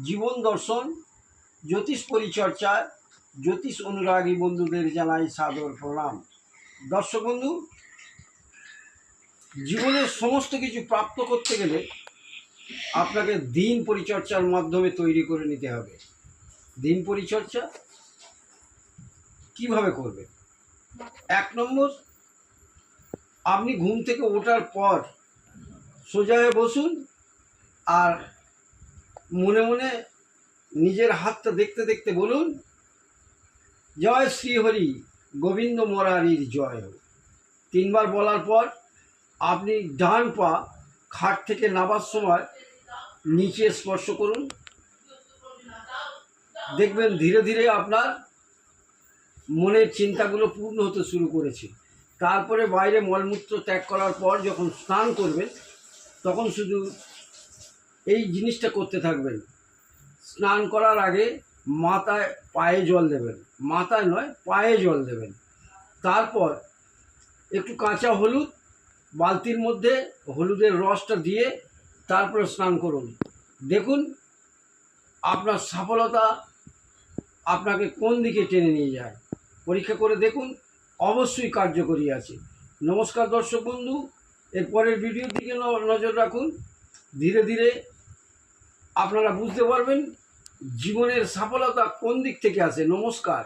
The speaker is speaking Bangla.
জীবন দর্শন জ্যোতিষ পরিচর্চা জ্যোতিষ অনুরাগী বন্ধুদের জানাই সাদর প্রণাম। দর্শক বন্ধু, জীবনের সমস্ত কিছু প্রাপ্ত করতে গেলে আপনাকে দিন পরিচর্যার মাধ্যমে তৈরি করে নিতে হবে। দিন পরিচর্যা কিভাবে করবে? 1 নম্বর, আপনি ঘুম থেকে ওঠার পর সোজা হয়ে বসুন আর মনে মনে নিজের হাতটা দেখতে দেখতে বলুন, জয় শ্রীহরি গোবিন্দ মুরারির জয় হোক। 3 বার বলার পর আপনি ডান পা খাট থেকে নামার সময় নিচে স্পর্শ করুন। দেখবেন ধীরে ধীরে আপনার মনের চিন্তাগুলো পূর্ণ হতে শুরু করেছে। তারপরে বাইরে মলমূত্র ত্যাগ করার পর যখন স্নান করবেন তখন শুধু এই জিনিসটা করতে থাকবেন। স্নান করার আগে মাথায় পায়ে জল দেবেন, মাথায় নয় পায়ে জল দেবেন। তারপর একটু কাঁচা হলুদ বালতির মধ্যে হলুদের রসটা দিয়ে তারপরে স্নান করুন। দেখুন আপনার সফলতা আপনাকে কোন দিকে টেনে নিয়ে যায়। পরীক্ষা করে দেখুন, অবশ্যই কার্যকরী আছে। নমস্কার দর্শক বন্ধু, এর পরের ভিডিওর দিকে নজর রাখুন। ধীরে ধীরে আপনারা বুঝতে পারবেন জীবনের সফলতা কোন দিক থেকে আসে। নমস্কার।